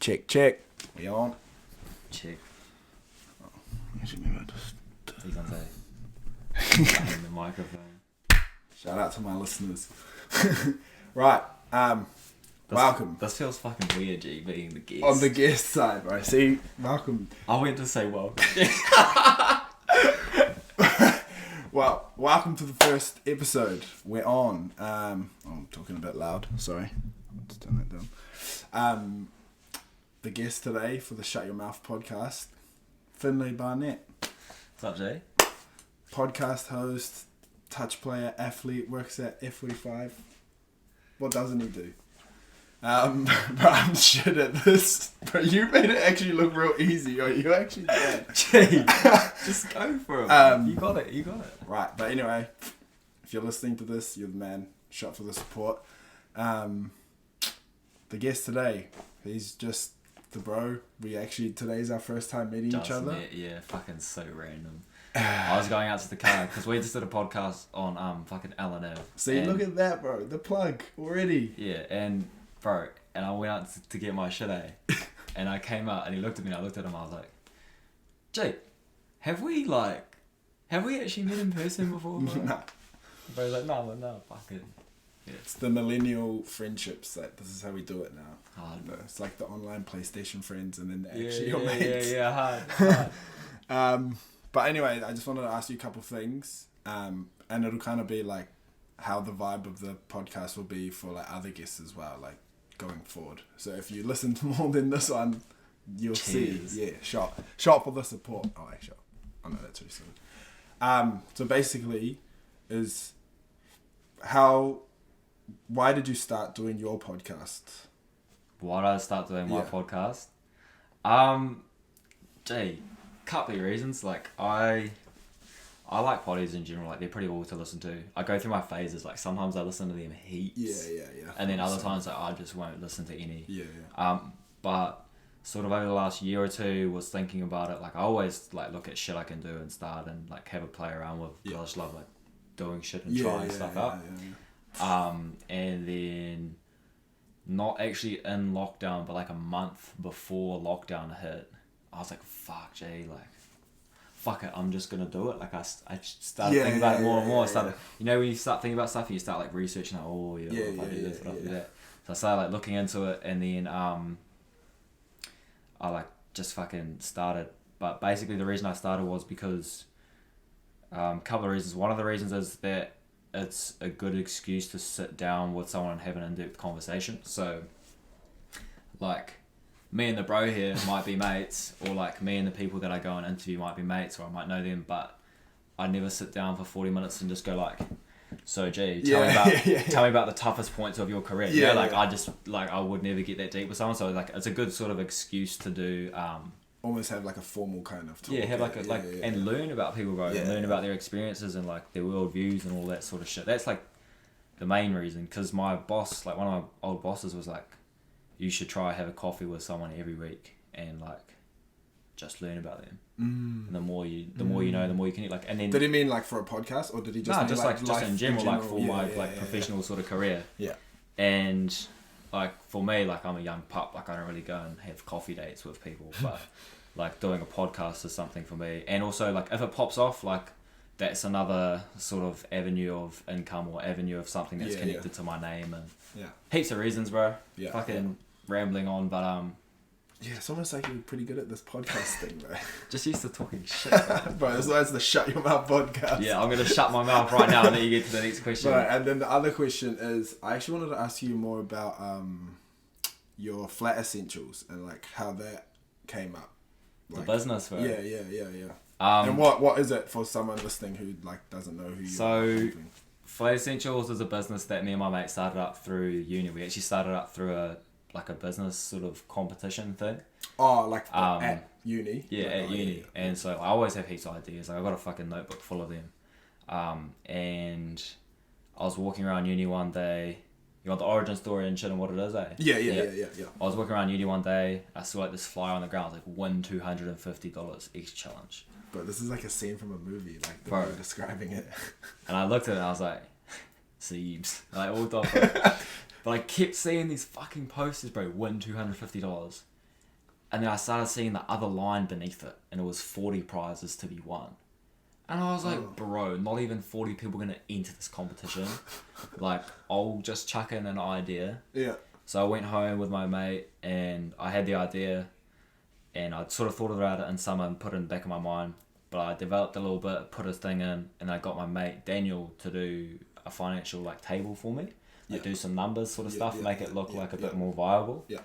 Check, check. We on? Check. Oh, actually, maybe I just... He's on say. In the microphone. Shout out to my listeners. Right. Welcome. This feels fucking weird, G, being the guest. On the guest side, right? See, welcome. I went to say welcome. Well, welcome to the first episode. We're on. I'm talking a bit loud. Sorry. I'll just turn that down. The guest today for the Shut Your Mouth podcast, Finlay Barnett. What's up, G? Podcast host, touch player, athlete, works at F45. What doesn't he do? But I'm shit at this. But you made it actually look real easy. Or you actually did. Gee, just go for it. You got it. Right, but anyway, if you're listening to this, you're the man. Shot for the support. The guest today, he's just the bro. Today's our first time meeting each other. Yeah, fucking so random. I was going out to the car because we just did a podcast on fucking L&F. See, look at that, bro. The plug already. Yeah, and bro, and I went out to get my shit, and I came out and he looked at me and I looked at him. I was like, Jake, have we actually met in person before? Bro? Nah. Bro, he's like, no, fucking. Yeah. It's the millennial friendships. That this is how we do it now. Hard, bro. It's like the online PlayStation friends and then actually your mates. Yeah, hard. But anyway, I just wanted to ask you a couple things, and it'll kind of be like how the vibe of the podcast will be for like other guests as well, like going forward. So if you listen to more than this one, you'll Cheers. see. Yeah, shot for the support. Oh, actually, I know that's too soon. So basically, why did you start doing your podcast? Why did I start doing my podcast? Couple of reasons. Like I like podcasts in general. Like they're pretty cool to listen to. I go through my phases. Like sometimes I listen to them heaps. Yeah. And then other times like, I just won't listen to any. Yeah. But sort of over the last year or two, was thinking about it. Like I always like look at shit I can do and start and like have a play around with. Yeah. I just love like doing shit and trying stuff out. Yeah. And then not actually in lockdown, but like a month before lockdown hit, I was like, fuck, Jay, like, fuck it, I'm just going to do it. Like, I started thinking about it more and more. I started, you know, when you start thinking about stuff, you start, like, researching, like, what if I do this, what if I do that. So I started, like, looking into it, and then I, like, just fucking started. But basically the reason I started was because, a couple of reasons. One of the reasons is that it's a good excuse to sit down with someone and have an in-depth conversation. So, like, me and the bro here might be mates, or like me and the people that I go and interview might be mates, or I might know them, but I never sit down for 40 minutes and just go like, so G, tell me about the toughest points of your career. I would never get that deep with someone. So like it's a good sort of excuse to do almost have like a formal kind of talk. And learn about people, bro, and learn about their experiences and like their worldviews and all that sort of shit. That's like the main reason, because my boss, like one of my old bosses was like, you should try have a coffee with someone every week and like just learn about them. And the more you know, the more you can eat. Like, and then did he mean like for a podcast, or did he just mean just in general, like for my professional sort of career? Yeah. And like for me, like I'm a young pup, like I don't really go and have coffee dates with people, but like doing a podcast is something for me. And also like if it pops off, like that's another sort of avenue of income or avenue of something that's connected to my name, and heaps of reasons, bro. Rambling on, but it's almost like you're pretty good at this podcast thing, bro. Just used to talking shit, bro. That's why it's the Shut Your Mouth podcast. Yeah, I'm gonna shut my mouth right now and then you get to the next question. Right, and then the other question is, I actually wanted to ask you more about your flat essentials and like how that came up. Like, the business, bro. Yeah. And what is it for someone listening who like doesn't know who you are? So, Flat Essentials is a business that me and my mate started up through uni. We actually started up through a business sort of competition thing. Oh, like at uni? Yeah, at uni. Yeah. And so I always have heaps of ideas. Like I've got a fucking notebook full of them. And I was walking around uni one day. You want the origin story and shit and what it is, eh? Yeah. I was walking around uni one day. I saw like this flyer on the ground, like win $250 each challenge. But this is like a scene from a movie, like the way you're describing it. And I looked at it and I was like, Seebs. Like, all dog. But I kept seeing these fucking posters, bro, win $250. And then I started seeing the other line beneath it, and it was 40 prizes to be won. And I was like, bro, not even 40 people are going to enter this competition. Like, I'll just chuck in an idea. Yeah. So I went home with my mate, and I had the idea, and I'd sort of thought about it in summer and put it in the back of my mind. But I developed a little bit, put a thing in, and I got my mate Daniel to do a financial like table for me. Like do some numbers sort of stuff, make it look like a bit more viable. Yeah.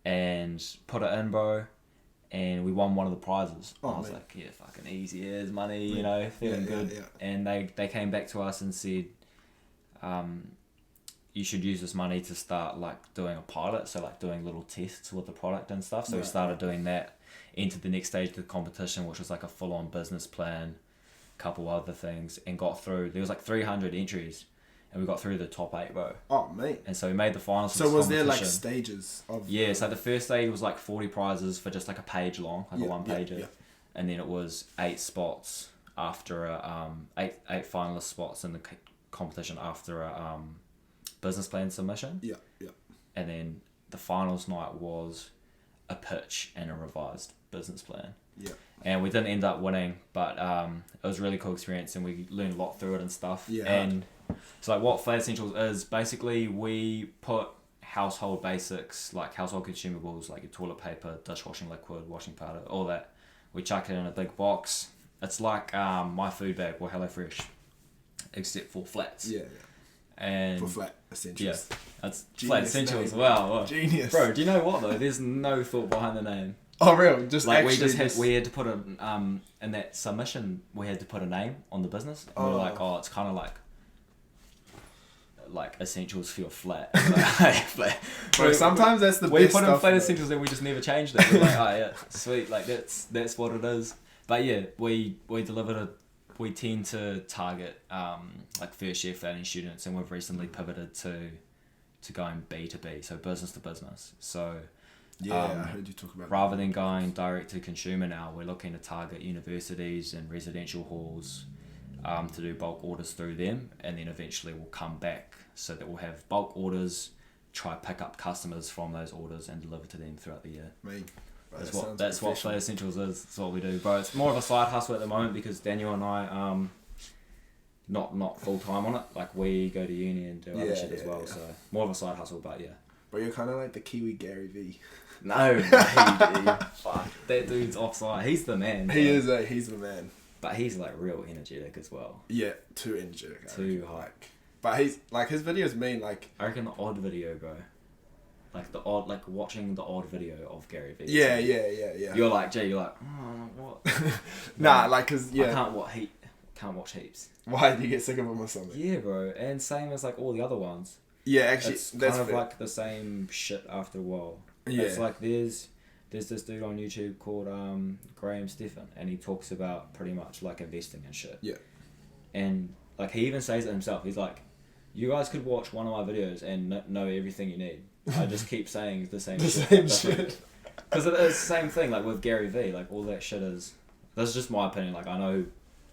And put it in, bro. And we won one of the prizes. Oh, I was like, yeah, fucking easy as money, you Yeah. know, feeling good. Yeah. And they came back to us and said, you should use this money to start like doing a pilot, so like doing little tests with the product and stuff. So we started doing that, into the next stage of the competition, which was like a full-on business plan, couple other things, and got through. There was like 300 entries, and we got through the top 8, bro. Oh, mate. And so we made the finals. So was there like stages of? Yeah, so the first stage was like 40 prizes for just like a page long, like a one-pager. Yeah. And then it was 8 spots after eight finalist spots in the competition after a business plan submission. Yeah. And then the finals night was a pitch and a revised business plan. Yeah. And we didn't end up winning, but it was a really cool experience, and we learned a lot through it and stuff. Yeah. And so like what Flat Essentials is, basically we put household basics, like household consumables, like your toilet paper, dishwashing liquid, washing powder, all that. We chuck it in a big box. It's like my food bag or HelloFresh, except for flats. Yeah. And For Flat Essentials. yeah, that's Genius Flat Essentials. name. Wow. Genius. Bro, do you know what though? There's no thought behind the name. Oh, real? Just Like actually we had to put a in that submission we had to put a name on the business. And we were like, it's kind of like essentials for your flat. Bro, sometimes that's the we best put in stuff, flat bro. essentials and we just never changed it. We're like, oh yeah, sweet, like that's what it is. But yeah, we delivered we tend to target like first year flatting students, and we've recently pivoted to going B2B, so business to business. So Yeah, I heard you talk about rather than going direct to consumer now, we're looking to target universities and residential halls to do bulk orders through them, and then eventually we'll come back so that we'll have bulk orders, try pick up customers from those orders and deliver to them throughout the year. Me. Bro, That's what Flat Essentials is. That's what we do, bro. It's more of a side hustle at the moment because Daniel and I not full time on it. Like we go to uni and do other shit as well. So more of a side hustle, but yeah. But you're kind of like the Kiwi Gary V. No, fuck. That dude's offside. He's the man. Bro. He's the man. But he's like real energetic as well. Yeah, too energetic. Too hype. But he's like his videos mean like. I reckon the odd video, bro. Like watching the odd video of Gary Vee. Yeah. You're like, Jay. You're like, oh, what? Nah, like, cause I can't watch heaps. Why do you get sick of them or something? Yeah, bro. And same as like all the other ones. Yeah, actually, It's that's kind of fair. like the same shit after a while. Yeah. It's like there's this dude on YouTube called Graham Stephan, and he talks about pretty much like investing and shit. Yeah. And like he even says it himself. He's like, you guys could watch one of my videos and know everything you need. I just keep saying the same shit. Because it's the same thing, like with Gary Vee, like all that shit is. That's just my opinion. Like I know,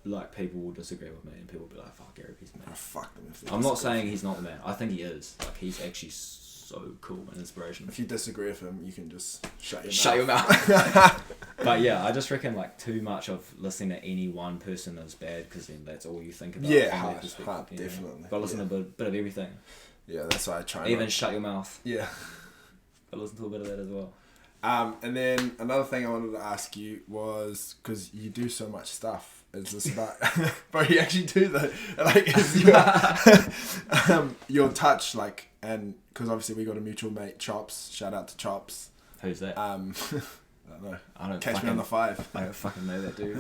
like people will disagree with me, and people will be like, "Fuck Gary Vee's the man." Oh, fuck them if they I'm not disagree. saying he's not the man. I think he is. Like he's actually so cool and inspirational. If you disagree with him, you can just shut your mouth. Shut your mouth. But yeah, I just reckon like too much of listening to any one person is bad because then that's all you think about. Yeah, from their hard, perspective, you know? definitely. But listen to a bit of everything. Yeah, that's why I try. Even not. shut your mouth. Yeah. But listen to a bit of that as well. And then another thing I wanted to ask you was, because you do so much stuff, is this about, bro, you actually do though, like, is your touch, like, and, because obviously we got a mutual mate, Chops, shout out to Chops. Who's that? I don't know. I don't Catch fucking, me on the 5. I don't fucking know that dude.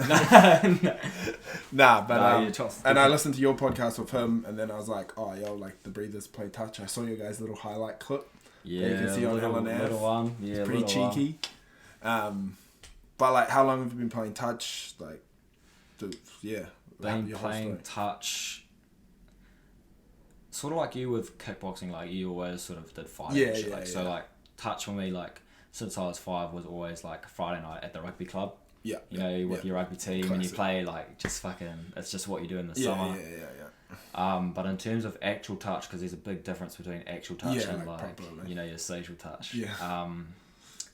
Nah, but, yeah, Chops. and I listened to your podcast with him, and then I was like, oh, yo, like, the Breathers play touch. I saw your guys' little highlight clip. Yeah, you can see on little LNF. one. Yeah, It's pretty little cheeky. But like, how long have you been playing touch? Like, your Been whole playing story. touch. Sort of like you with kickboxing, like you always sort of did fighting. Yeah, and shit. yeah, like, yeah. So like touch for me, like since I was 5, was always like Friday night at the rugby club. Yeah. You know, with your rugby team and you Classic. play like just fucking. It's just what you do in the Yeah, summer. yeah. But in terms of actual touch, because there's a big difference between actual touch Yeah, and like like proper, like- you know, your social touch. Yeah.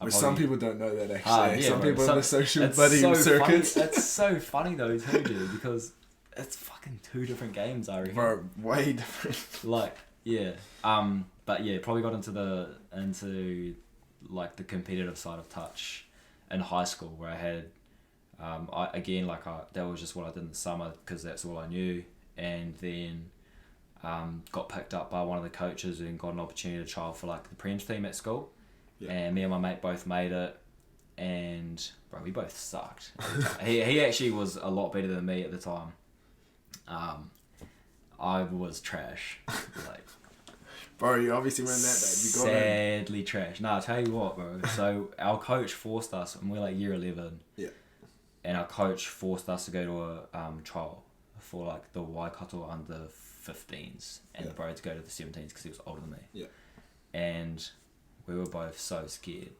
Which some people don't know that actually. Yeah, some bro. people in the social It's buddy so circuits. Funny. It's so funny though too, dude, because it's fucking 2 different games, I reckon. Bro, way different. Like, yeah. But yeah, probably got into like the competitive side of touch in high school, where I had that was just what I did in the summer because that's all I knew, and then got picked up by one of the coaches and got an opportunity to trial for like the Prems team at school. Yeah. And me and my mate both made it, and bro, we both sucked. he actually was a lot better than me at the time. I was trash. Like, bro, you obviously weren't that bad. You got sadly trash. No, I'll tell you what, bro. So our coach forced us, and we're like year 11. Yeah. And our coach forced us to go to a trial for like the Waikato under 15s, and the bro to go to the 17s because he was older than me. Yeah. And we were both so scared.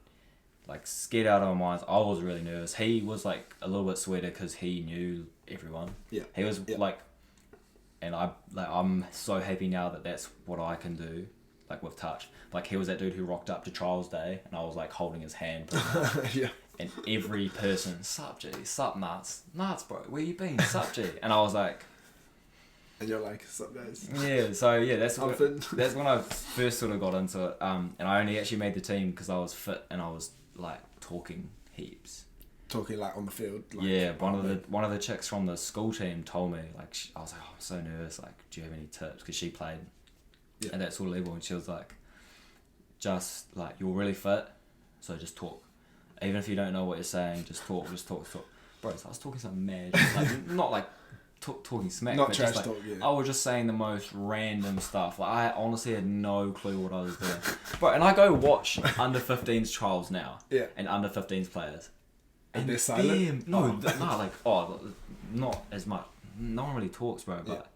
Like, scared out of our minds. I was really nervous. He was like a little bit sweater because he knew everyone. Yeah. He was like, and I'm so happy now that that's what I can do, like with touch. Like, he was that dude who rocked up to trials day, and I was like holding his hand. Yeah. And every person, sup G, sup nuts, bro, where you been, sup G? And I was like, and you're like, sup guys? Yeah, so yeah, that's when I first sort of got into it. And I only actually made the team because I was fit and I was like talking heaps. Talking like on the field. Like, yeah, one of the chicks from the school team told me, like, I was like, oh, I'm so nervous. Like, do you have any tips? Because she played at that sort of level, and she was like, just like, you're really fit, so just talk. Even if you don't know what you're saying, just talk. Bro, so I was talking something mad, like, not like talking smack, not but trash just like, talk. Yeah. I was just saying the most random stuff. Like, I honestly had no clue what I was doing. Bro, and I go watch under 15s trials now, and under 15s players, and they're silent. Not as much. No one really talks, bro. But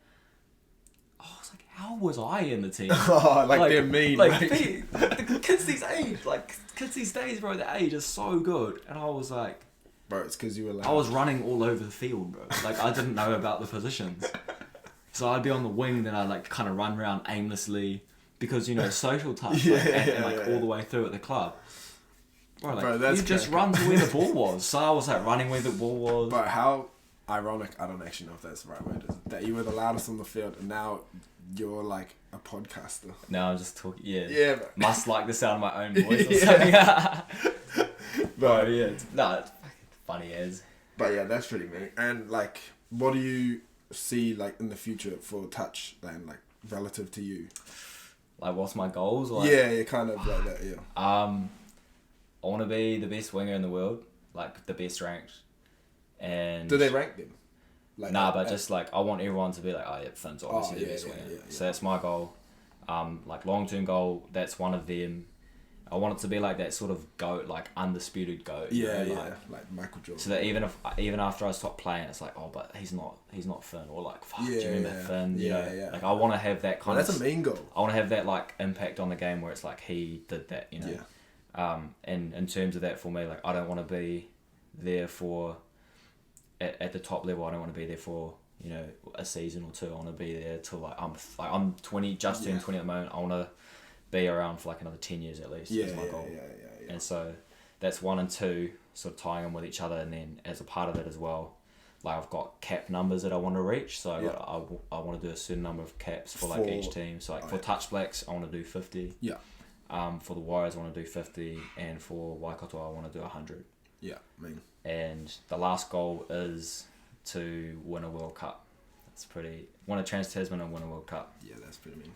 I was like, how was I in the team? like they're mean. Like the kids these days, bro. The age is so good, and I was like, bro, it's because you were loud. I was running all over the field, bro. Like, I didn't know about the positions. So I'd be on the wing, then I'd like kind of run around aimlessly because, you know, social touch, all the way through at the club. Bro, like, that's you just run to where the ball was. So I was like running where the ball was. But how ironic, I don't actually know if that's the right word, is it? That you were the loudest on the field and now you're like a podcaster. No, I'm just talking, Yeah, bro. Must like the sound of my own voice or something. Bro, yeah. It's fucking funny as. But yeah, that's pretty mean. And like, what do you see like in the future for touch then, like relative to you? Like, what's my goals? Like, yeah, kind of like that, yeah. I want to be the best winger in the world, like the best ranked. And do they rank them? Like, but just like, I want everyone to be like, oh yeah, Finn's obviously the best winger. Yeah. So that's my goal. Like, long-term goal, that's one of them. I want it to be like that sort of GOAT, like undisputed GOAT. Yeah, like Michael Jordan. So that even after I stop playing, it's like, oh, but he's not Finn, or like, fuck, do you remember Finn? You know? Like, I want to have that kind of. That's a main goal. I want to have that like impact on the game where it's like he did that, you know. Yeah. And in terms of that, for me, like, I don't want to be there for at the top level. I don't want to be there for, you know, a season or two. I want to be there till I'm 20, just turned 20 at the moment. I want to be around for like another 10 years at least. Is my goal. Yeah. And so that's 1 and 2, sort of tying them with each other, and then as a part of it as well, like, I've got cap numbers that I want to reach. So I want to do a certain number of caps for like each team. So like for Touch Blacks, I want to do 50. Yeah. For the Warriors, I want to do 50, and for Waikato, I want to do 100. Yeah, And the last goal is to win a World Cup. That's pretty. Win a Trans-Tasman and win a World Cup. Yeah, that's pretty mean.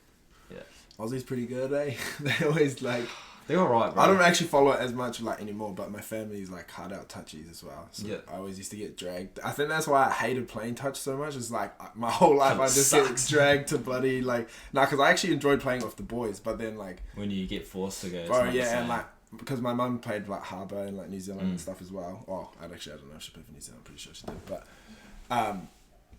Yeah. Aussie's pretty good, eh? They always like. They're alright, bro. I don't actually follow it as much like anymore, but my family's like hard out touchies as well. So I always used to get dragged. I think that's why I hated playing touch so much. It's like my whole life I just get dragged to bloody like. Because I actually enjoyed playing with the boys, but then like. When you get forced to go. Bro, and like. Because my mum played like Harbour and like New Zealand and stuff as well. Oh, I don't know if she played for New Zealand. I'm pretty sure she did. But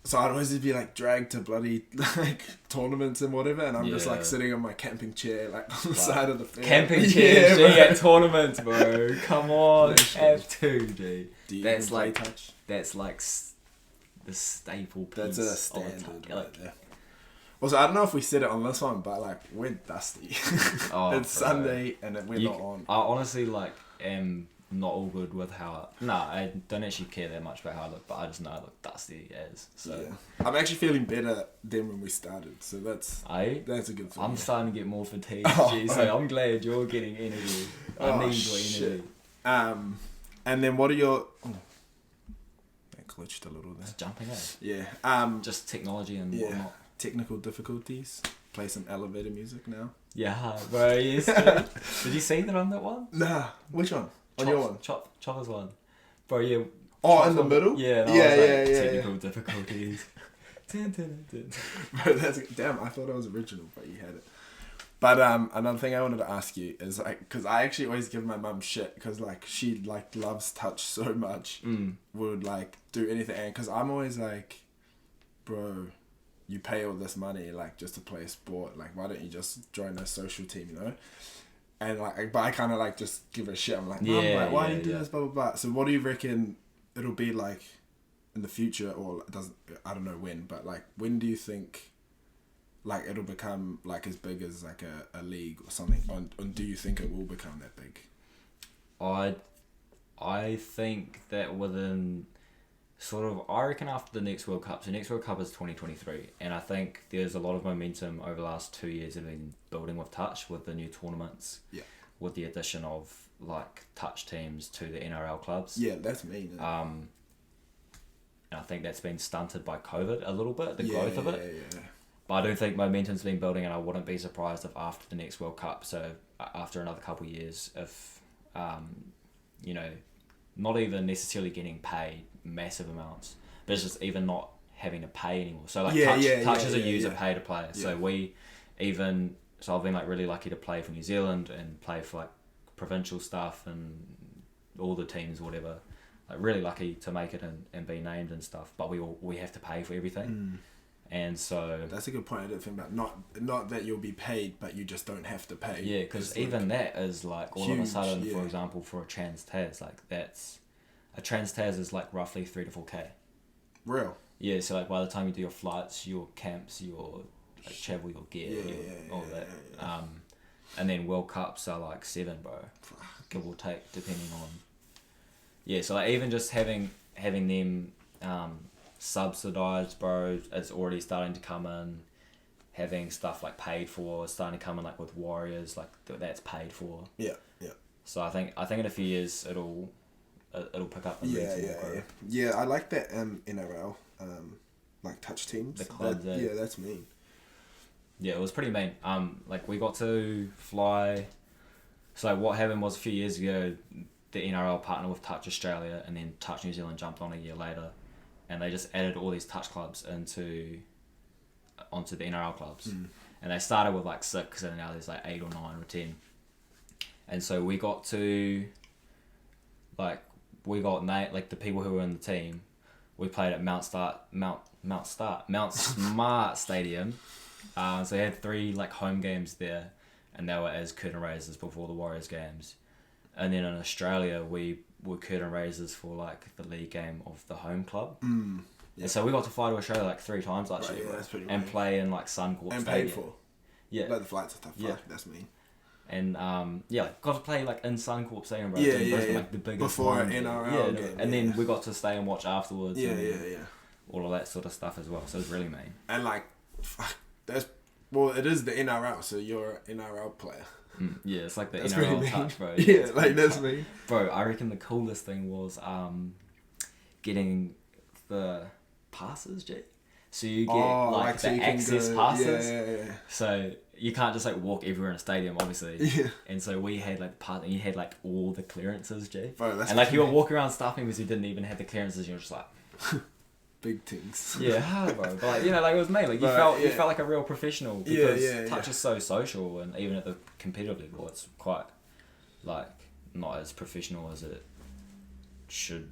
so I'd always be like dragged to bloody like tournaments and whatever, and I'm just like sitting on my camping chair like on the side of the field. Camping chair, at tournaments, bro. Come on, have to, dude. That's like touch. That's like the staple piece. That's a standard. Like, also, I don't know if we said it on this one, but like we're dusty. It's Sunday and we're not on. I honestly like. am not all good with how. I don't actually care that much about how I look, but I just know I look dusty as. So yeah. I'm actually feeling better than when we started, so that's a good thing. I'm starting to get more fatigued, so I'm glad you're getting energy. I need your energy. And then what are your... Oh, that glitched a little there. It's jumping in. Yeah. Just technology and whatnot. Technical difficulties. Play some elevator music now. Yeah, bro, yes. Did you see that on that one? Nah. Which one? On your one? Chopper's one. Bro, yeah. Oh, in the middle? Yeah, yeah. Technical difficulties. Bro, damn, I thought it was original, but you had it. But another thing I wanted to ask you is like, because I actually always give my mum shit because like she like loves touch so much, would like do anything, and because I'm always like, bro, you pay all this money like just to play a sport, like why don't you just join a social team, you know? And like, but I kind of like just give her a shit. I'm like, Mum, like, why do you do this, blah blah blah. So what do you reckon it'll be like in the future, or I don't know when, but like when do you think like it'll become like as big as like a league or something, and do you think it will become that big? I think that within I reckon after the next World Cup, so next World Cup is 2023, and I think there's a lot of momentum over the last 2 years that have been building with touch, with the new tournaments, with the addition of like touch teams to the NRL clubs. Yeah, that's mean. And I think that's been stunted by COVID a little bit, the growth of it. Yeah. But I do think momentum's been building, and I wouldn't be surprised if after the next World Cup, so after another couple of years, if, you know, not even necessarily getting paid massive amounts, but it's just even not having to pay anymore. So like touch as a user pay to play. So I've been like really lucky to play for New Zealand and play for like provincial stuff and all the teams, whatever. Like really lucky to make it and be named and stuff. But we have to pay for everything. And so that's a good point. I didn't think about not that you'll be paid, but you just don't have to pay. Yeah, because even like, that is like all huge, of a sudden, for example, for a trans TAS, like a trans TAS is like roughly 3 to 4K. Real. Yeah, so like by the time you do your flights, your camps, your like travel, your gear, all that. Yeah. And then World Cups are like 7, bro. Give or take, depending on. Yeah, so like even just having them subsidized, bro, it's already starting to come in. Having stuff like paid for, starting to come in like with Warriors, like that's paid for. Yeah. So I think in a few years it'll pick up. Yeah, I like that NRL like touch teams. The clubs. That's mean. Yeah, it was pretty mean. Like we got to fly. So like what happened was a few years ago, the NRL partnered with Touch Australia, and then Touch New Zealand jumped on a year later, and they just added all these touch clubs onto the NRL clubs. And they started with like 6, and now there's like 8 or 9 or 10. And so we got to like the people who were in the team. We played at Mount Smart Stadium. So they had 3 like home games there, and they were as curtain raisers before the Warriors games. And then in Australia, we were curtain raisers for like the league game of the home club. And so we got to fly to Australia like 3 times last year, that's pretty and play in like Suncorp and Stadium. Paid for. Yeah, like the flights and stuff. Fuck, that's mean. And got to play like in Suncorp Stadium, bro. Like the biggest before an NRL game. And then we got to stay and watch afterwards. Yeah. All of that sort of stuff as well. So it's really mean. And like, it is the NRL, so you're an NRL player. Yeah, it's like the NRL touch, bro. Yeah, like that's me. Bro, I reckon the coolest thing was getting the passes, Jay. So you get the access passes. Yeah. So you can't just like walk everywhere in a stadium, obviously. Yeah. And so we had like the pass, and you had like all the clearances, Jay. Bro, that's and like you were walking around stuffing because you didn't even have the clearances. And you're just like. Big things. Yeah, bro. But like, like it was me. Like you felt like a real professional because touch is so social, and even at the competitive level, it's quite like not as professional as it should.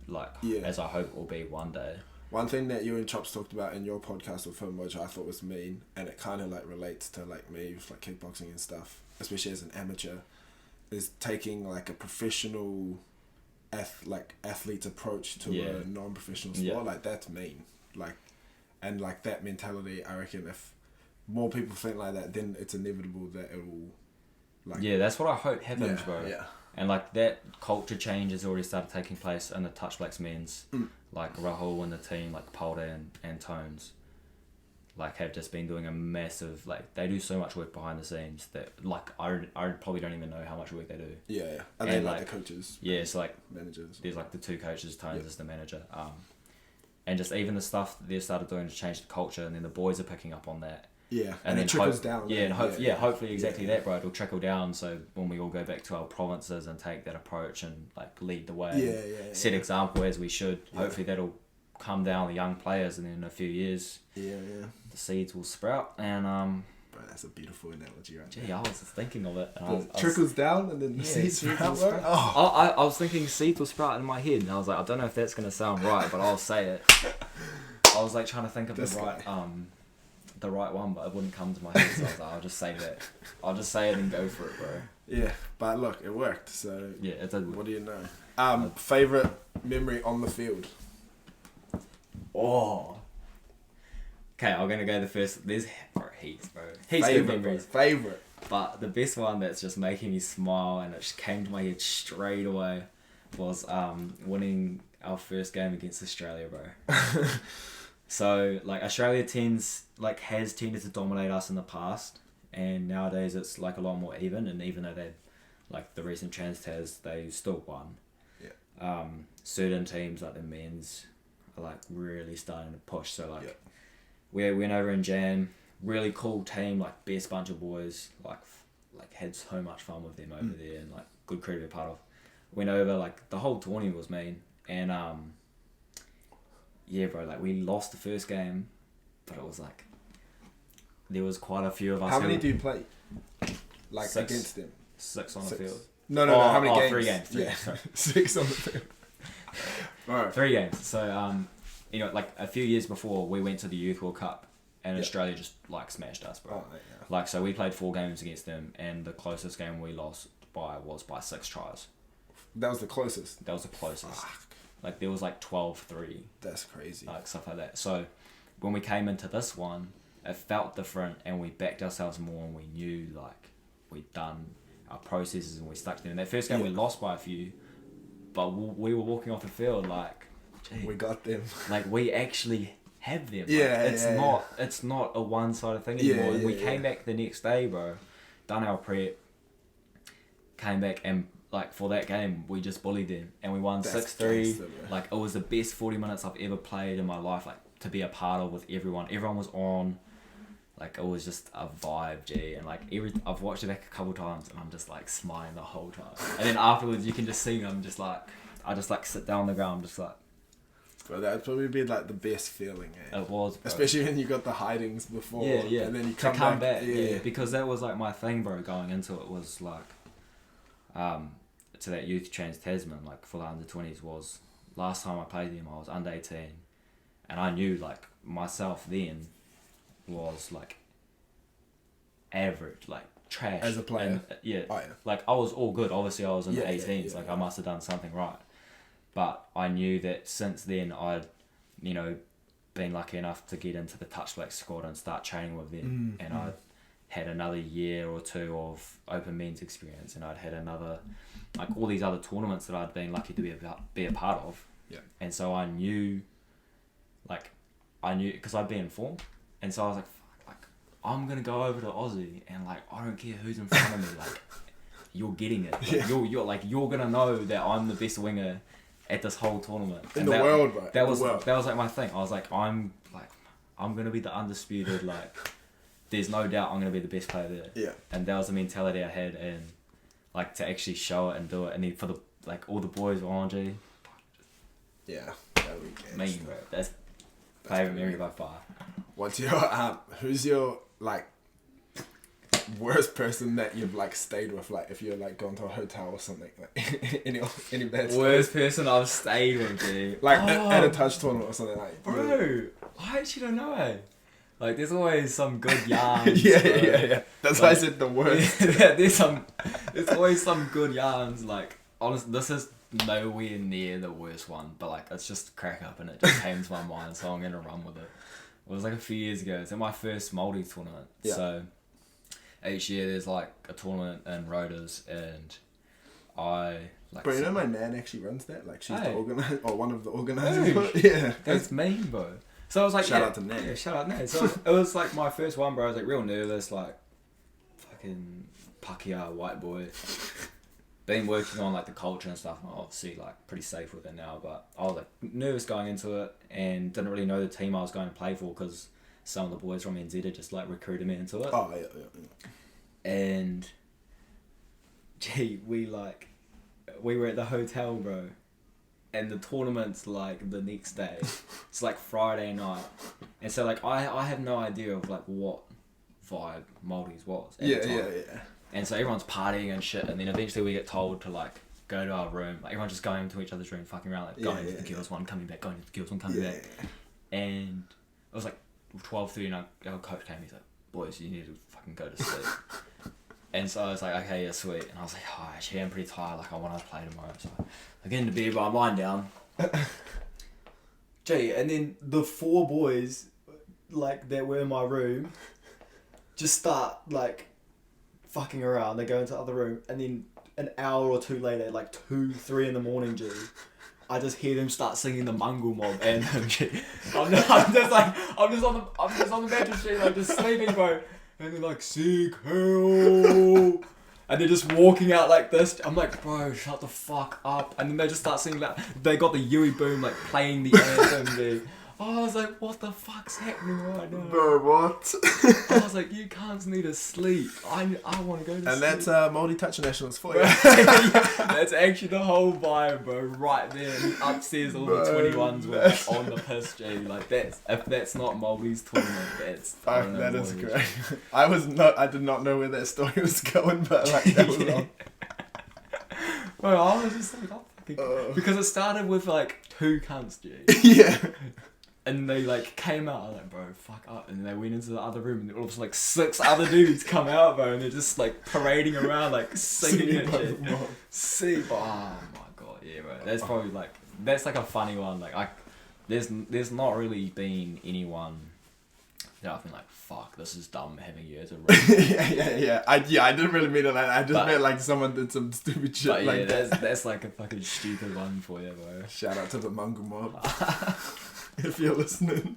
As I hope it will be one day. One thing that you and Chops talked about in your podcast with him, which I thought was mean, and it kind of like relates to like me with like kickboxing and stuff, especially as an amateur, is taking like a professional athlete's approach to a non-professional sport. Like that's mean. And that mentality, I reckon if more people think like that, then it's inevitable that it will that's what I hope happens, bro. And like that culture change has already started taking place in the Touch Blacks men's, like Rahul and the team, like Polda and Tones, like have just been doing a massive, like they do so much work behind the scenes that like I probably don't even know how much work they do. Yeah. And then like the coaches. Yeah, it's like managers. There's like the two coaches, Tones is the manager. And just even the stuff that they've started doing to change the culture, and then the boys are picking up on that. Yeah, and then it trickles down. Yeah, and hopefully exactly that, bro. It'll trickle down, so when we all go back to our provinces and take that approach and like lead the way, set example as we should. Yeah. Hopefully that'll come down the young players, and then in a few years, the seeds will sprout. And bro, that's a beautiful analogy, right? Gee, I was just thinking of it. Trickles down, and then the seeds sprout. I was thinking seeds will sprout in my head, and I was like, I don't know if that's gonna sound right, but I'll say it. I was like trying to think of the right one, but it wouldn't come to my head, so I was like, I'll just say that. I'll just say it and go for it, bro. Yeah, but look, it worked, so... Yeah, it did work. What do you know? Favourite memory on the field? Oh. Okay, I'm going to go the first... There's heaps, bro. Heaps of memories. Favourite. But the best one that's just making me smile, and it just came to my head straight away, was winning our first game against Australia, bro. So, like, Australia has tended to dominate us in the past, and nowadays it's, like, a lot more even, and even though they, like, the recent Trans-Tas, they still won. Yeah. Certain teams, like the men's, are, like, really starting to push, so, like, we went over in Jan, really cool team, like, best bunch of boys, like had so much fun with them over there, and, like, good crew to be a part of. Went over, like, the whole tournament was mean, and, yeah, bro, like, we lost the first game, but it was, like, there was quite a few of us. How many do you play? Like, 6, against them? 6 on the field. No, how many games? 3 games. 3 games. 6 on the field. Alright. 3 games. So, you know, like, a few years before, we went to the Youth World Cup, and Australia just, like, smashed us, bro. Oh, yeah. Like, so we played 4 games against them, and the closest game we lost was by 6 tries. That was the closest? That was the closest. Fuck. Like, there was, like, 12-3. That's crazy. Like, stuff like that. So, when we came into this one, it felt different, and we backed ourselves more, and we knew, like, we'd done our processes, and we stuck to them. In that first game, we lost by a few, but we were walking off the field, like, gee, we got them. Like, we actually have them. Yeah, like, it's not a one-sided thing anymore. We came back the next day, bro, done our prep, came back, and like, for that game, we just bullied them, and we won 6-3. Like, it was the best 40 minutes I've ever played in my life, like, to be a part of with everyone. Everyone was on. Like, it was just a vibe, G. And, like, I've watched it back a couple times, and I'm just, like, smiling the whole time. And then afterwards, you can just see me, I'm just, like, I just, like, sit down on the ground, just, like... Bro, that would probably be, like, the best feeling, eh? It was, bro. Especially when you got the hidings before. Yeah. And then you come back. Yeah, because that was, like, my thing, bro, going into it was, like... to that youth Trans-Tasman, like, for the under-20s, was last time I played them I was under 18, and I knew, like, myself then was, like, average, like, trash as a player. And, like, I was all good. Obviously I was in the 18s, like, I must have done something right, but I knew that since then I'd, you know, been lucky enough to get into the Touch Blacks squad and start training with them, and I'd had another year or 2 of open men's experience, and I'd had another, like, all these other tournaments that I'd been lucky to be a part of. Yeah. And so I knew, because I'd been informed, and so I was like, fuck, like, I'm gonna go over to Aussie, and, like, I don't care who's in front of me, like, you're getting it. Like, you're gonna know that I'm the best winger at this whole tournament. In the world, right? That was like my thing. I was like, I'm gonna be the undisputed, like, there's no doubt I'm gonna be the best player there. Yeah. And that was the mentality I had, and, like, to actually show it and do it, and then for the, like, all the boys were on, G. Yeah, that weekend. Me, bro. That's favourite memory by far. What's your who's your, like, worst person that you've, like, stayed with, like, if you're, like, going to a hotel or something, like, any bad stories? Worst person I've stayed with, G. Like, at a touch tournament or something, like. Bro, I actually don't know. Like, there's always some good yarns. yeah. That's why I said the worst. There's always some good yarns. Like, honestly, this is nowhere near the worst one, but, like, it's just crack up and it just came to my mind, so I'm gonna run with it. It was, like, a few years ago. It's at my first multi tournament. Yeah. So each year there's, like, a tournament in Rodas, and like. Bro, you know my nan actually runs that. Like she's Hey. the organizer or one of the organizers. Dude, Yeah, That's mean, bro. So I was like, shout out to Nan. Yeah, shout out Nan. So it was like my first one, bro. I was like real nervous, like fucking Pakeha white boy. Been working on like the culture and stuff. I'm obviously like pretty safe with it now, but I was like nervous going into it and didn't really know the team I was going to play for because some of the boys from NZ had just like recruited me into it. Oh yeah. And gee, we were at the hotel, bro, and the tournament's like the next day. It's like Friday night, and so like I have no idea of like what vibe Maldives was at the time. Yeah. And so everyone's partying and shit, and then eventually we get told to like go to our room. Like everyone's just going into each other's room, fucking around, like going to the girls one, coming back, going to the girls one, coming back. And it was like 12:30, and our coach came. He's like, "Boys, you need to fucking go to sleep." And so I was like, "Okay, yeah, sweet." And I was like, "Oh, actually, I'm pretty tired. Like I want to play tomorrow." So I get into bed, but I'm lying down. Gee, and then the 4 boys, like that were in my room, just start like fucking around. They go into the other room, and then an hour or two later, like 2-3 in the morning, G, I just hear them start singing the Mungle Mob anthem. G. I'm just on the mattress, G, like just sleeping, bro. And they're like, "Seek help," and they're just walking out like this. I'm like, "Bro, shut the fuck up!" And then they just start singing that. They got the Yui Boom like playing the anthem, G. I was like, what the fuck's happening right now? Bro, what? I was like, you cunts need to sleep. I want to go to sleep. And that's multi-touch nationals for you. That's actually the whole vibe, bro. Right there, upstairs, all the 21s were on the piss, G. Like if that's not Maldives tournament, that's that is great. I did not know where that story was going, but like that was wrong. Bro, I was just like, because it started with like 2 cunts, G. Yeah. And they like came out, I was like, "Bro, fuck up." And then they went into the other room, and all of a sudden like 6 other dudes come out, bro, and they're just like parading around, like singing and shit. Oh my god, yeah, bro. That's probably like that's like a funny one. Like there's not really been anyone that I've been like, "Fuck, this is dumb having you as a room." yeah. I didn't really mean it like that. I just meant like someone did some stupid shit. But like yeah, that's like a fucking stupid one for you, bro. Shout out to the Mungle Mob. If you're listening.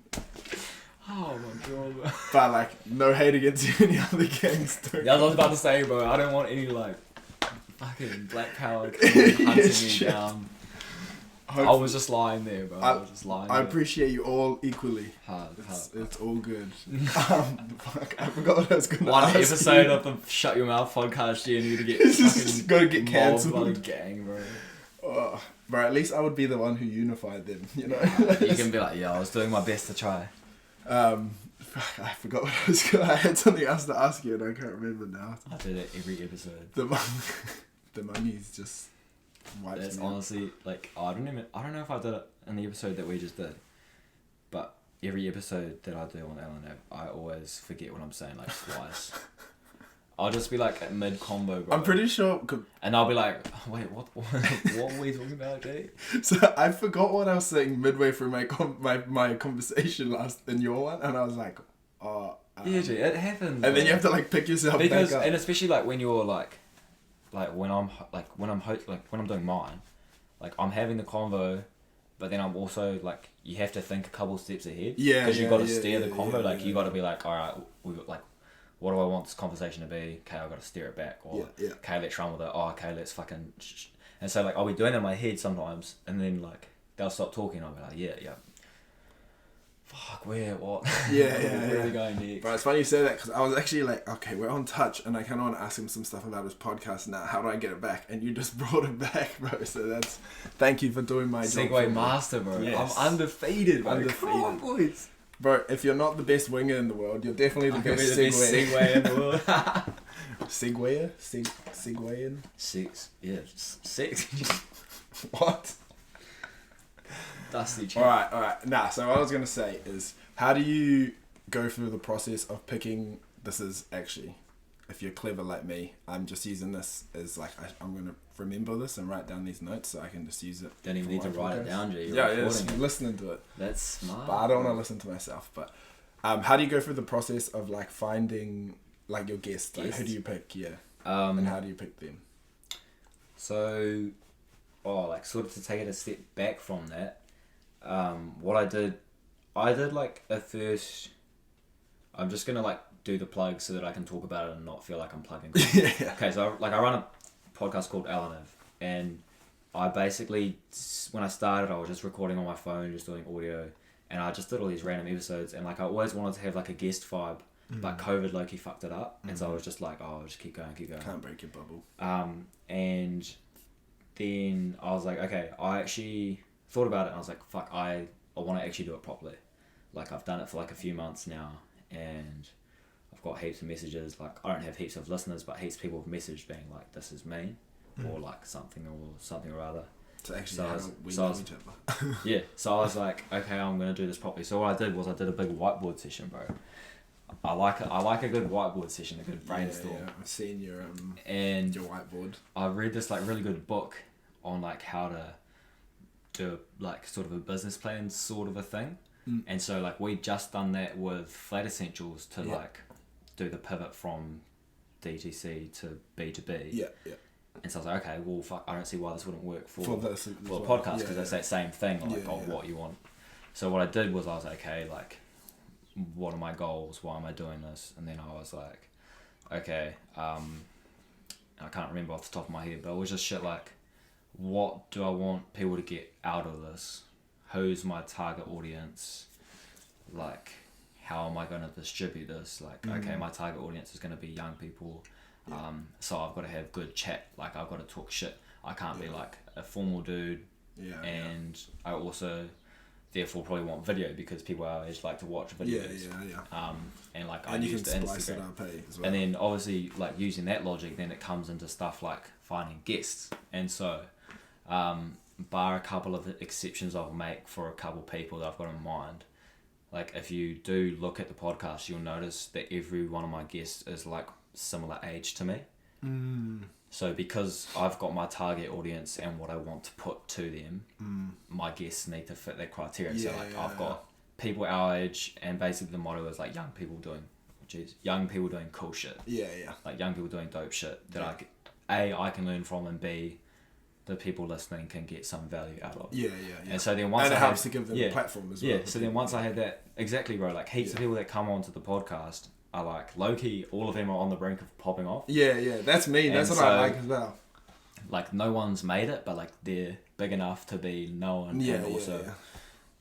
Oh my god. But like, no hate against any other gangster. Yeah, I was about to say, bro, I don't want any like fucking black power hunting me down. I was just lying there, bro. I was just lying I there. appreciate you all equally. Hard. It's all good. Fuck, I forgot what I was gonna One ask episode you. of the Shut Your Mouth podcast, you need to get Just fucking gotta get cancelled by the cancelled. gang, bro. Oh, bro, at least I would be the one who unified them, you know? You can be like, "Yeah, I was doing my best to try." Fuck, I forgot what I was gonna. I had something else to ask you and I can't remember now. I did it every episode. The money's just wipes That's me out. honestly like I don't know if I did it in the episode that we just did, but every episode that I do on Ellen, I always forget what I'm saying like twice. I'll just be like at mid combo, bro. I'm pretty sure. And I'll be like, "Wait, what were we talking about, Jay?" So I forgot what I was saying midway through my conversation last in your one, and I was like, "Oh." Yeah, Jay, it happens. And then you have to like pick yourself because back up. and especially like when you're like when I'm doing mine, like I'm having the convo, but then I'm also like you have to think a couple steps ahead. Yeah, Because you got to yeah, steer the yeah, convo. yeah, like you yeah. got to be like, all right, we got like. What do I want this conversation to be? Okay, I've got to steer it back. Or, Yeah. okay, let's run with it. Oh, okay, let's fucking... And so, like, I'll be doing it in my head sometimes, and then, like, they'll stop talking, I'll be like, yeah. Fuck, where, what? Where are we going next? Bro, it's funny you say that, because I was actually like, okay, we're on touch, and I kind of want to ask him some stuff about his podcast now. How do I get it back? And you just brought it back, bro. So that's... Thank you for doing my job. for Segway me. master, bro. Yes. I'm undefeated, bro. Undefeated. Come on, boys. Bro, if you're not the best winger in the world, you're definitely the I could best be the best segway. Segway in the world. Segwayer? Segwayin? 6. Yeah, 6. What? Dusty champ. Alright. Nah, so what I was going to say is, how do you go through the process of picking... This is actually, if you're clever like me, I'm just using this as like, I'm going to remember this and write down these notes so I can just use it. Don't even for need to my write it podcast. down, G. You're Yeah, recording it. listening to it. That's smart. But I don't want to listen to myself. But how do you go through the process of like finding like your guests? Like, who do you pick? Yeah. And how do you pick them? So, like sort of to take it a step back from that, what I did like at first. I'm just gonna like do the plug so that I can talk about it and not feel like I'm plugging. Yeah. Okay, so I run a podcast called LNF, and I basically, when I started, I was just recording on my phone, just doing audio, and I just did all these random episodes, and like I always wanted to have like a guest vibe, but COVID low-key fucked it up, and so I was just like, oh, I'll just keep going. Can't break your bubble. And then I was like, okay, I actually thought about it, and I was like, fuck, I want to actually do it properly. Like I've done it for like a few months now, and I've got heaps of messages. Like I don't have heaps of listeners, but heaps of people have messaged being like, this is me, or like something or other. So actually, we know each other. Yeah, so I was like, okay, I'm gonna do this properly. So what I did was I did a big whiteboard session, bro. I like a good whiteboard session, a good brainstorm. Yeah, I've seen your and your whiteboard. I read this like really good book on like how to do like sort of a business plan sort of a thing. And so like we just done that with Flat Essentials to like do the pivot from DTC to B2B. Yeah. And so I was like, okay, well, fuck, I don't see why this wouldn't work for the podcast, because it's that same thing, like, what you want. So what I did was I was like, okay, like, what are my goals? Why am I doing this? And then I was like, okay, I can't remember off the top of my head, but it was just shit like, what do I want people to get out of this? Who's my target audience? Like, how am I going to distribute this? Like, okay, my target audience is going to be young people. So I've got to have good chat. Like, I've got to talk shit. I can't be like a formal dude. And I also, therefore, probably want video because people our age like to watch videos. And like, I use the Instagram. As well. And then obviously, like using that logic, then it comes into stuff like finding guests. And so, bar a couple of exceptions I'll make for a couple people that I've got in mind. Like if you do look at the podcast, you'll notice that every one of my guests is like similar age to me. So because I've got my target audience and what I want to put to them, my guests need to fit that criteria. So like I've got people our age, and basically the motto is like young people doing cool shit. Like young people doing dope shit that I can learn from, and B, the people listening can get some value out of. And so then once it helps to give them a platform as well. Yeah, so then once I had that, exactly, bro, like heaps of people that come onto the podcast are like, low-key, all of them are on the brink of popping off. That's me. That's what I like as well. Like no one's made it, but like they're big enough to be known.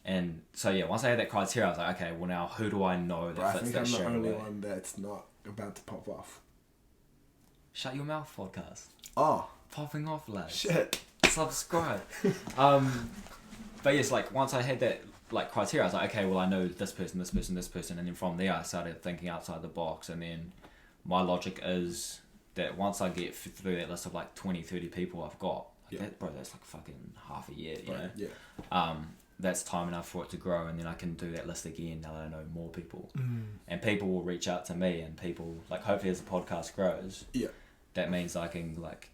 And so once I had that criteria, I was like, okay, well now who do I know that fits that straight away? I think I'm the only one that's not about to pop off. Shut your mouth, podcast. Oh. Popping off, lad. Shit. Subscribe. But yes, like once I had that like criteria, I was like, okay, well I know this person, and then from there I started thinking outside the box, and then my logic is that once I get through that list of like 20, 30 people I've got, like that's like fucking half a year, you know? That's time enough for it to grow, and then I can do that list again now that I know more people. And people will reach out to me, and people, like hopefully as the podcast grows, that means I can like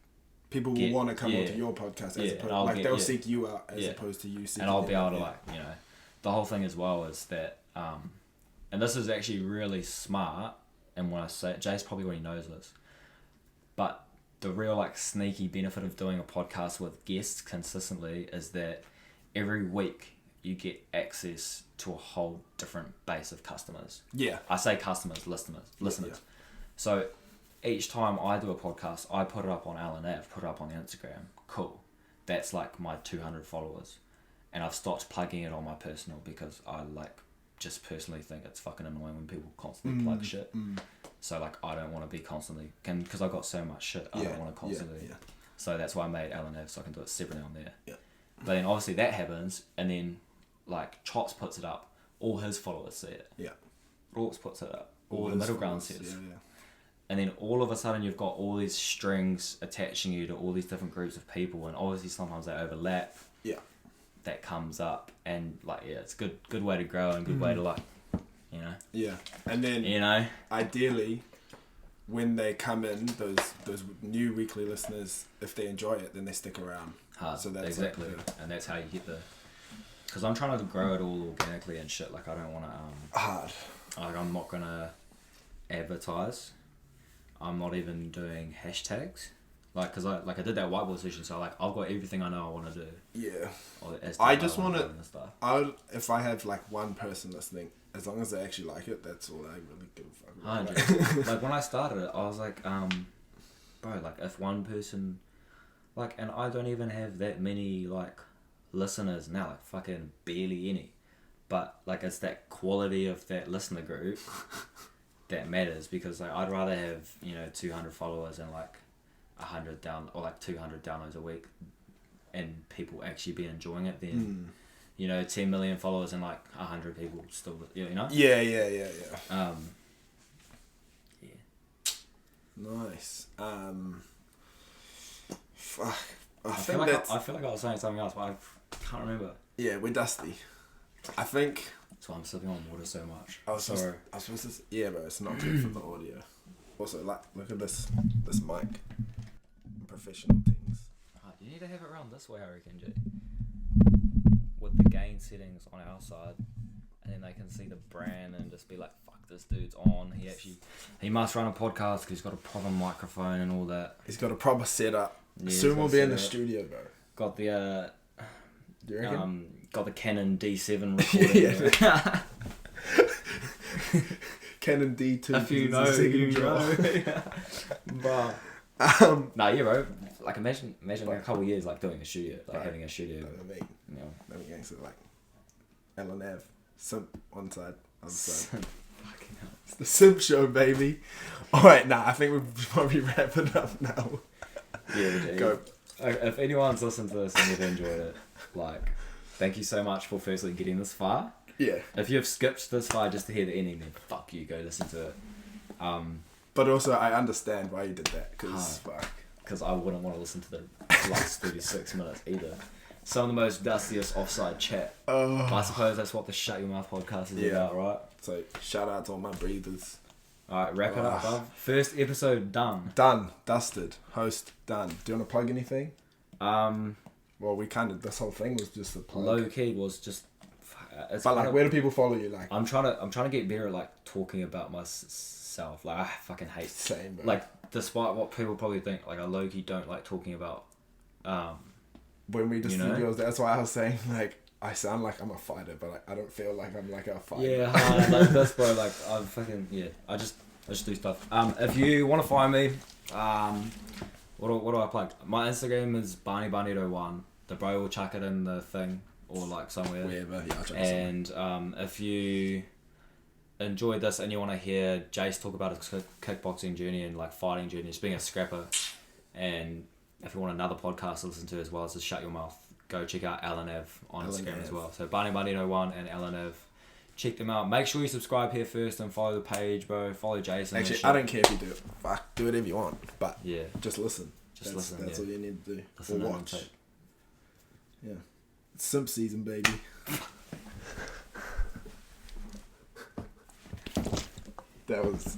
people will want to come onto your podcast as opposed like they'll seek you out as opposed to you seeking and I'll be able to like, you know, the whole thing as well is that and this is actually really smart, and when I say it, Jay's probably already knows this, but the real like sneaky benefit of doing a podcast with guests consistently is that every week you get access to a whole different base of customers. I say customers, listeners. So each time I do a podcast, I put it up on LNF, put it up on Instagram. Cool. That's like my 200 followers. And I've stopped plugging it on my personal because I like just personally think it's fucking annoying when people constantly plug shit. So like I don't want to be constantly, because I got so much shit, I don't want to constantly. So that's why I made LNF, so I can do it separately on there. But then obviously that happens, and then like Chops puts it up, all his followers see it. Rorks puts it up, all the middle ground says. And then all of a sudden you've got all these strings attaching you to all these different groups of people, and obviously sometimes they overlap. That comes up, and like it's a good way to grow and good way to like, you know. And then you know, ideally, when they come in, those new weekly listeners, if they enjoy it, then they stick around. So that's exactly, and that's how you get the. Because I'm trying to grow it all organically and shit. Like I don't want to like I'm not gonna advertise. I'm not even doing hashtags. Like, cause I did that whiteboard session, so like I've got everything I know I want to do. Yeah. Or as to I how just wanna want do and stuff. if I have like one person listening, as long as they actually like it, that's all I really give a fuck about. 100. Like when I started it, I was like, bro, like if one person, like, and I don't even have that many like listeners now, like fucking barely any, but like it's that quality of that listener group that matters, because like I'd rather have 200 followers and like 200 downloads a week, and people actually be enjoying it than 10 million followers and like 100 people still, Yeah. Nice. Fuck. I feel like I was saying something else, but I can't remember. Yeah, we're dusty. I think. That's why I'm sipping on water so much. I was supposed to. Yeah, but it's not good for the audio. Also, like, look at this mic. Professional things. Oh, you need to have it around this way, I reckon, Jay. With the gain settings on our side, and then they can see the brand and just be like, "Fuck, this dude's on. He must run a podcast because he's got a proper microphone and all that. He's got a proper setup. Yeah, soon we'll be in the studio, bro. Got the Do you reckon? Got the Canon D7 recording. Yeah. Canon D2. If you know, you know. But yeah, bro. Like imagine in a couple of years, like doing a studio, like right. Having a studio. Having gangster like LNF, SYMP one side, other side. Fucking hell. It's the SYMP show, baby. All right, I think we'll probably wrap it up now. Yeah, go. If anyone's listened to this and you've enjoyed it, like, thank you so much for firstly getting this far. Yeah. If you've skipped this far just to hear the ending, then fuck you, go listen to it. But also, I understand why you did that, because I wouldn't want to listen to the last 36 minutes either. Some of the most dustiest offside chat. But I suppose that's what the Shut Your Mouth podcast is about, right? So, shout out to all my breathers. Alright, wrap it up, bro. First episode done. Done. Dusted. Host done. Do you want to plug anything? Well, this whole thing was just a plug. Low key was just... But like, where do people follow you? Like, I'm trying to get better at like talking about myself. Like, I fucking hate... Same, bro. Like, despite what people probably think, like, I low key don't like talking about... when we just see girls, that's why I was saying, like, I sound like I'm a fighter, but like, I don't feel like I'm like a fighter. Yeah, like this, bro. Like, I'm fucking... Yeah, I just do stuff. If you want to find me, what do I plug? My Instagram is BarneyBarnett01. The bro will chuck it in the thing or like somewhere. Wherever, yeah, I'll chuck it somewhere. If you enjoyed this and you want to hear Jace talk about his kickboxing journey and like fighting journey, just being a scrapper, and if you want another podcast to listen to as well as just Shut Your Mouth, go check out LNF on Instagram as well. So BarneyBarnett01 and LNF. Check them out. Make sure you subscribe here first and follow the page, bro. Follow Jason. Actually, I don't care if you do it. Fuck, do whatever you want. But yeah, just listen. That's all you need to do. Listen or watch. Yeah. It's SYMP season, baby. That was...